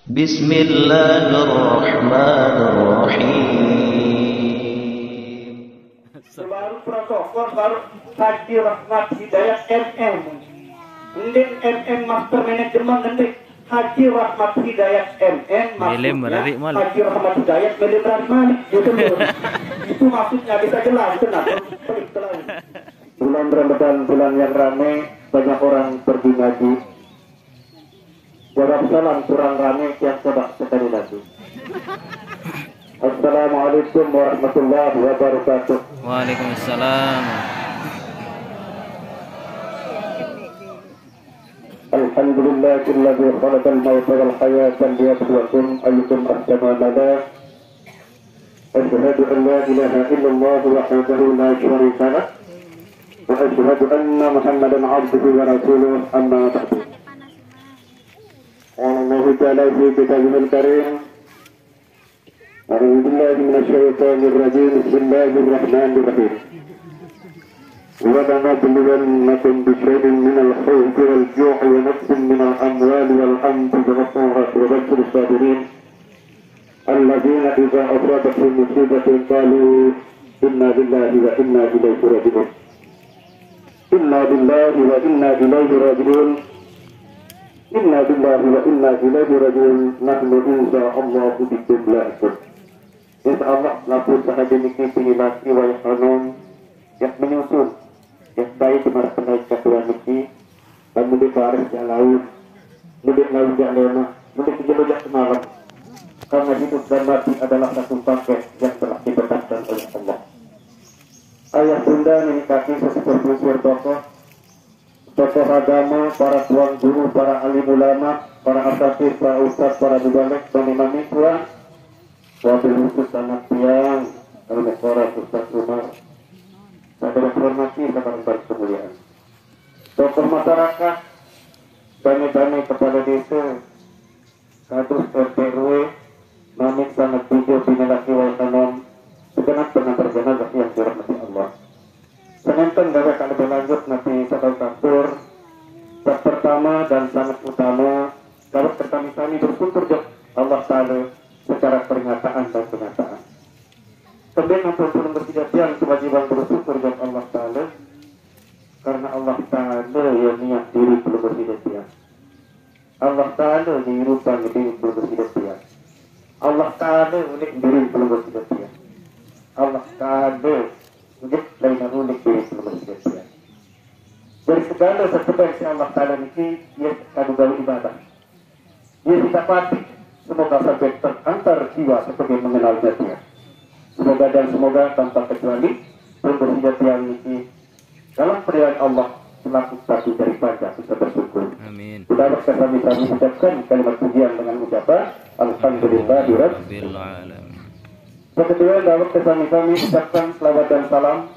Bismillahirrahmanirrahim. Baru protokol, baru Haji Rahmat Hidayat MM. Mending MM Master Management mending Haji Rahmat Hidayat MM. Maksudnya Haji Rahmat Hidayat Milim Rahman. Gitu loh. Itu maksudnya bisa jelas. Bulan Ramadan, bulan yang ramai, banyak orang pergi ngaji. Jawab salam kurang ramai yang coba sekali lagi. Assalamualaikum warahmatullahi wabarakatuh. Waalaikumsalam. Alhamdulillahilladzi khalaqal mauta wal hayata liyabluwakum ayyukum ahsanu amala. Asyhadu an la ilaha illallah wahdahu la syarika lah. Wa asyhadu anna Muhammadan 'abduhu wa rasuluh, amma ba'du. Qala Allahu ta'ala fi kitabihil karim. أعوذ بالله من الشيطان الرجيم بسم الله الرحمن الرحيم ولنبلونكم بشيء من الخوف والجوع ونقص من الأموال والأنفس والثمرات وبشر الصابرين الذين إذا أصابتهم مصيبة قالوا إنا لله وإنا إليه راجعون إنا لله وإنا إليه راجعون إنا لله وإنا إليه راجعون نحن إن شاء الله بكم لاحقون. InsyaAllah laku sahaja niki pengilaki wa yakhanum yang menyusun yang baik kemar penaik katuan niki dan mudik baris yang laut mudik laut yang lena mudik kejelujak semalam karena hidup dan mati adalah satu paket yang telah ditetapkan oleh Allah. Ayah bunda menikaki sesepuh tokoh agama, para tuan guru, para alim ulama, para asatidz, para ustaz, para mubalek, dan imam Islam. Wabil khusus anak tiang Al-Mekora Ustaz Umar saya hormati sahabat berkemuliaan tokoh masyarakat bani-bani kepala desa kados RT/RW mamit sangat tujuh binalaki wal tanam segenap pengantar jenazah yang dirahmati Allah. Semanten gawe kali berlanjut nanti sahabat kapur bab pertama dan sangat utama kalau kami bersyukur Allah Ta'ala secara pernyataan dan kenyataan. Kemudian belum berkejadian kewajiban bersyukur kepada Allah Ta'ala karena Allah Ta'ala yang niat diri belum berkejadian. Allah Ta'ala dirupakan diri belum berkejadian. Allah Ta'ala unik diri belum berkejadian. Allah Ta'ala unik lain unik diri belum berkejadian. Dari segala sesuatu yang Allah Ta'ala ini ia kandungan ibadah. Ia kita pati. Semoga sampai terantar jiwa seperti mengenalnya dia. Semoga dan semoga tanpa kecuali berkejadian ini dalam pilihan Allah selaku satu daripada kita bersyukur. Amin. Kita bersama kami ucapkan kalimat pujian dengan ucapan Alhamdulillahirabbil alamin. Kedua dalam kami ucapkan selawat dan salam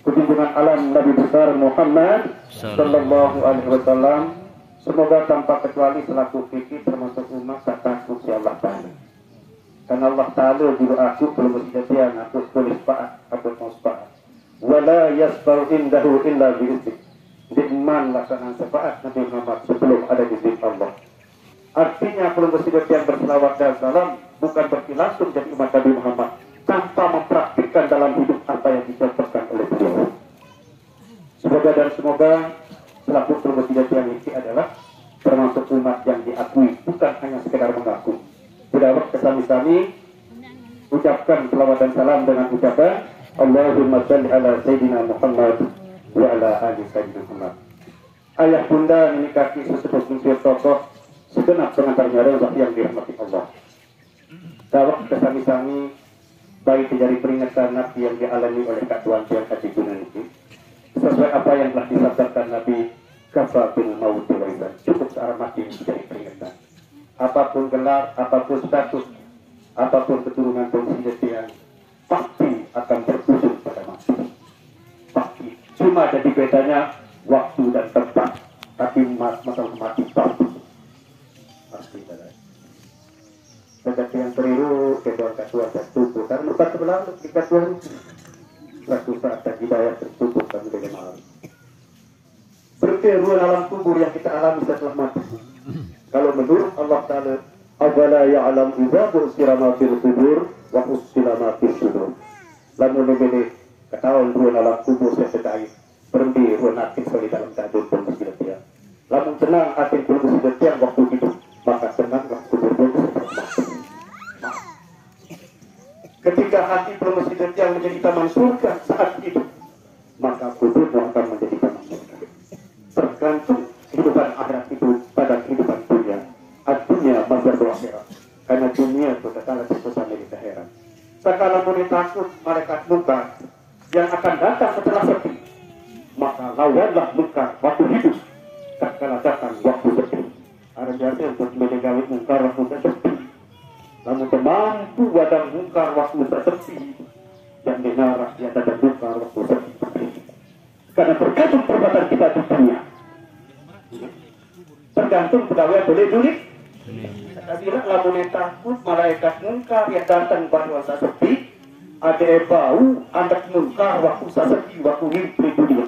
kunjungan alam Nabi besar Muhammad sallallahu alaihi wasallam. Semoga tanpa kecuali selaku fikir termasuk umat kata si Allah Ta'ala. Karena Allah Ta'ala juga aku belum berkejadian aku tulis faat atau musfaat. Wala yasbal indahu illa bi'izik. Diman laksanaan syafaat Nabi Muhammad sebelum ada di sisi Allah. Artinya belum berkejadian berselawat dan salam bukan berarti langsung jadi umat Nabi Muhammad tanpa mempraktikkan dalam hidup apa yang dicontohkan oleh beliau. Semoga dan semoga selaku berkejadian ini adalah termasuk umat yang diakui, bukan hanya sekedar mengaku. Tidak kesami-sami ucapkan selawat dan salam dengan ucapan Allahumma shalli ala Sayyidina Muhammad wa ala ali Sayyidina Muhammad. Ayah bunda menikaki sesepuh unsur tokoh segenap pengantarnya rozah yang dirahmati Allah. Dawak kesami-sami baik dari peringatan Nabi yang dialami oleh Kak Tuan Tiang Haji Gunan ini sesuai apa yang telah disabdakan Nabi kafa bil mauti waidan, cukup searah mati menjadi peringatan. Apapun gelar, apapun status, apapun keturunan pengkhianatan pasti akan berujung pada mati. Pasti. Cuma ada di bedanya waktu dan tempat, tapi masalah mati pasti. Pasti ada. Tetapi yang keliru kedua ketua tertutup karena bukan sebelah kita Tuhan. Suatu saat hidayah tertutup kami dengan malam. Berkeruan alam kubur yang kita alami setelah mati. Kalau menurut Allah Ta'ala, Afala ya'lam idza bu'sira ma fil qubur wa husila ma fis sudur. Lamun ngene ketahuan ruang alam kubur sekedai berhenti ruang aktif di dalam keadaan pun mesti dia. Lamun tenang aktif pun mesti dia waktu hidup, maka tenanglah kubur pun mesti. Ketika hati pun mesti dia menjadi taman surga saat hidup, maka kubur akan menjadi taman surga. Tergantung kehidupan akhirat itu pada kehidupan dunia. Dunia mazhar akhirat. Karena dunia itu adalah sesuatu yang heran. Sekala mulai takut malaikat munkar yang akan datang setelah sepi, maka lawanlah munkar waktu hidup. Sekala datang waktu sepi. Ada biasa untuk menegakkan munkar waktu sepi. Namun mampu wadang munkar waktu sepi dan menarah di atas munkar waktu sepi. Karena tergantung perbuatan kita di dunia. Tergantung pegawai boleh duit. Saya bilang lamun takut malaikat munkar yang datang pada masa sepi, ada bau anak munkar waktu sepi waktu hidup dunia.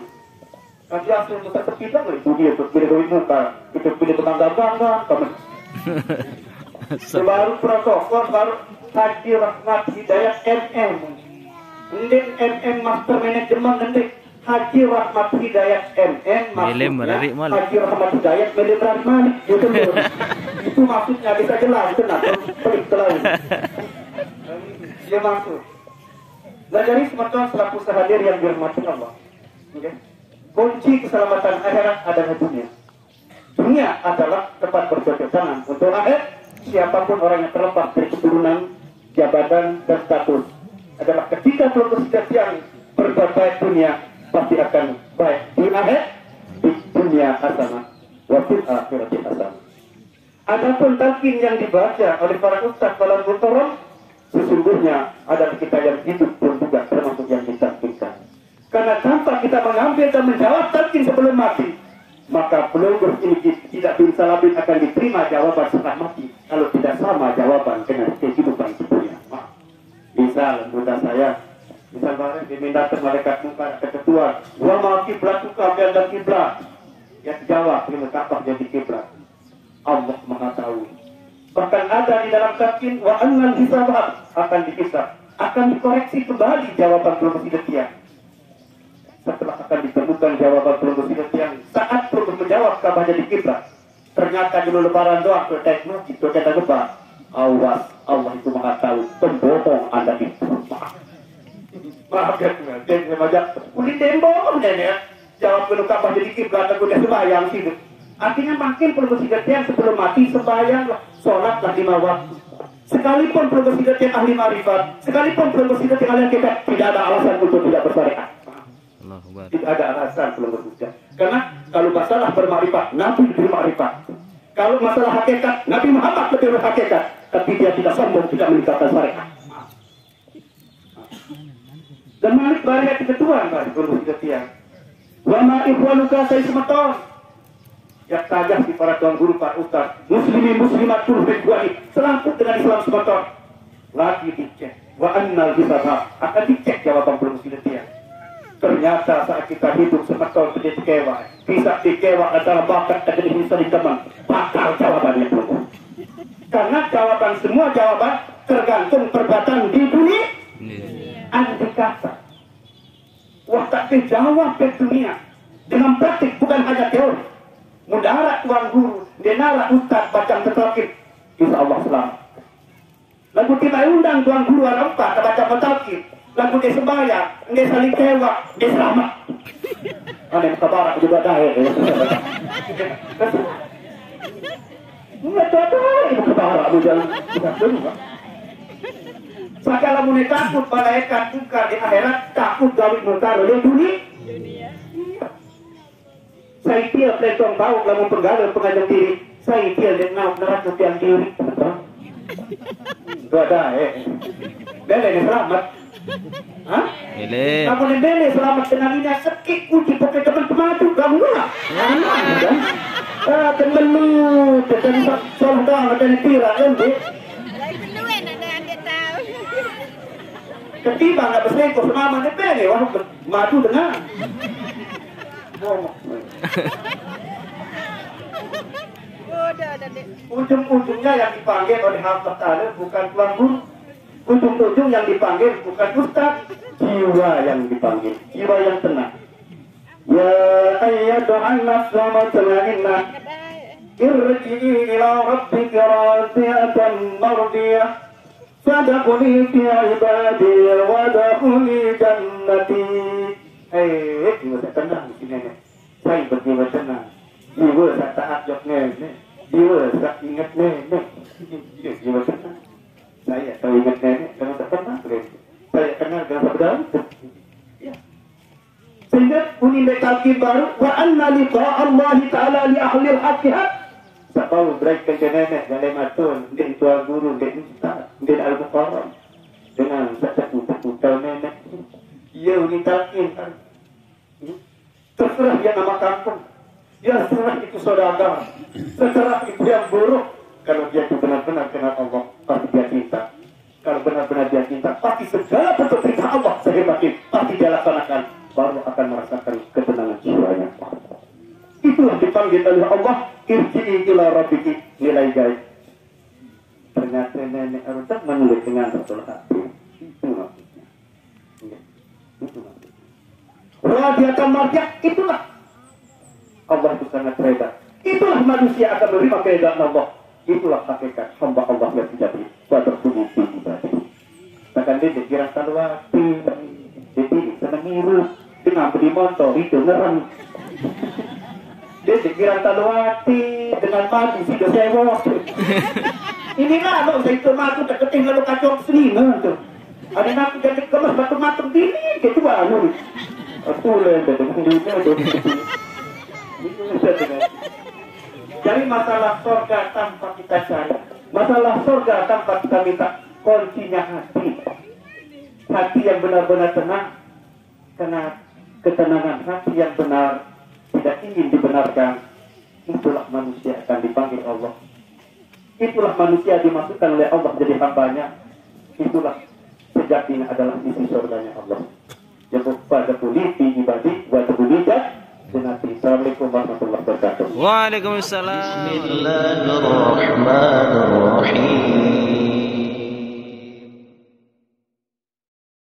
Nanti asal masa sepi tak boleh dunia untuk pilih duit munkar, kita pilih bangga kamu. Baru protokol baru haji rahmat hidayat MM. Ndek MM master manajemen ndek. Haji Rahmat Hidayat MM maksudnya Haji Rahmat Hidayat milik Rahman itu maksudnya bisa jelas kenapa pelik terlalu dia maksud. Nah dari teman-teman selaku sehadir yang dirahmati Allah, kunci keselamatan akhirat adalah dunia. Dunia adalah tempat bercocok tanam untuk akhirat. Siapapun orang yang terlepas dari keturunan, jabatan dan status adalah ketika berkesidat yang berbuat baik dunia pasti akan baik di akhir di dunia hasanah wa fil akhirati hasanah. Adapun talqin yang dibaca oleh para ustaz dalam muhtaram sesungguhnya adalah kita yang hidup pun juga termasuk yang ditalqinkan. Karena tanpa kita mengambil dan menjawab talqin sebelum mati, maka pelunggur ini tidak bisa lebih akan diterima jawaban setelah mati kalau tidak sama jawaban dengan kehidupan dunia. Misal mudah saya misal kemarin dimintakan malaikat munkar ke ketua, wa ma kiblatuka bi'al kiblat. Ya jawab terima Ka'bah jadi kiblat. Allah Maha tahu. Bahkan ada di dalam talqin wa annal hisabat akan dihisab, akan dikoreksi kembali jawaban belum tidak. Setelah akan ditemukan jawaban belum tidak saat belum menjawab Ka'bah jadi kiblat. Ternyata di lebaran doa ke teknologi itu kita lupa. Awas, Allah itu Maha tahu. Pembohong Anda itu. Maaf ya, dia memang kulit tembok ya. Jawab penuh Ka'bah jadi kiblat aku dah sembahyang sih. Artinya makin perlu yang sebelum mati sembahyanglah, sholatlah 5 waktu. Sekalipun perlu yang ahli marifat, sekalipun perlu yang ahli hakikat, tidak ada alasan untuk tidak bersyariat. Tidak ada alasan belum berhujjah. Karena kalau masalah bermarifat, Nabi lebih marifat. Kalau masalah hakikat, Nabi Muhammad lebih berhakikat. Tapi dia tidak sombong, tidak meninggalkan syariat. Dan Malik bariat ketuaan kan berhujjah tiang. Wa ma ikhwanuka saya semeton. Ya tajah di para tuan guru para ustaz. Muslimin muslimat turun buani. Selamput dengan Islam semeton. Lagi dicek. Wa annal hisabah. Akan dicek jawaban berhujjah tiang. Ternyata saat kita hidup semeton menjadi dikewa, bisa dikewa adalah bakat dan bisa diteman. Bakal jawabannya dulu. Karena jawaban semua jawaban tergantung perbuatan di dunia. Andai kata, wah tak dijawab ke dunia dengan praktik bukan hanya teori. Mudarat tuan guru, denara ustaz bacaan tertolkit, insya Allah selamat. Lagu kita undang tuan guru orang-orang baca tertolkit. Lagu dia sembahyang, dia saling kecewa, dia selamat. Ada yang kebarak juga dah ya. Enggak tahu itu kebarak juga. Segala mulai takut malaikat munkar di akhirat, takut gawit munkar oleh dunia. Saya dia pelitong bau lamun penggalau pengajang diri. Saya dia dengar neraka tiang diri. Itu ada Bele ini selamat. Hah? Bele. Kamu ini bele selamat dengan ini sekik kunci pakai teman-teman itu kamu lah. Temen lu dan soal dan tira kan deh. Ketimbang nggak berselingkuh sama mana bele, wah madu dengan. Ujung-ujungnya yang dipanggil oleh Allah Ta'ala bukan tuan guru. Ujung-ujung yang dipanggil bukan ustaz. Jiwa yang dipanggil. Jiwa yang tenang. Ya ayyatuhan nafsu mutmainnah. Irji'i ila rabbika radiyatan mardiyah. Fadkhuli fi ibadi wa dakhuli jannati. Jiwa saya tenang di sini. Saya berjiwa tenang. Jiwa saya taat joknya. Jiwa saya ingat nenek. Jiwa tenang. Saya tahu ingat nenek karena tak pernah. Saya kenal dengan sabda. Ya. Sehingga bunyi talqin baru wa anna liqa Allah Ta'ala li ahli al-haqiqah. Tak tahu berikan ke nenek dan lematun din tuan guru din ustaz din al-muqarram dengan satu nenek. Ia bunyi talqin kan. Terserah dia nama kampung. Dia serah itu saudara. Terserah itu yang buruk. Kalau dia itu benar-benar kenal Allah, pasti dia cinta. Kalau benar-benar dia cinta, pasti segala bentuk perintah Allah sehebat itu pasti dia laksanakan. Baru akan merasakan ketenangan jiwanya. Itulah dipanggil oleh Allah, irji'i ila rabbiki, nilai gaib. Ternyata nenek Arda menulis dengan betul hati. Itu maksudnya. Itu maksudnya. Radiyatan marjah, itulah. Allah itu sangat hebat. Itulah manusia akan menerima keadaan Allah. Itulah hakikat hamba Allah yang terjadi pada tubuh pribadi. Takkan dia dikira salwati, jadi senang miru, dengan beri motor itu ngerang. Dia dikira salwati dengan mati sudah sewa. Ini lah loh, saya itu mati tak ketinggalan kacau selima tu. Ada nak jadi kemas batu matung dini, gitu baru. Aku leh dengan dunia tu. Jadi masalah surga tanpa kita cari, masalah surga tanpa kita minta, kuncinya hati. Hati yang benar-benar tenang, karena ketenangan hati yang benar tidak ingin dibenarkan. Itulah manusia akan dipanggil Allah. Itulah manusia dimasukkan oleh Allah jadi hambanya. Itulah sejatinya adalah isi surganya Allah. Yang pada kuliti ibadi wa tubulidah. Assalamualaikum warahmatullahi wabarakatuh. Waalaikumsalam. Bismillahirrahmanirrahim.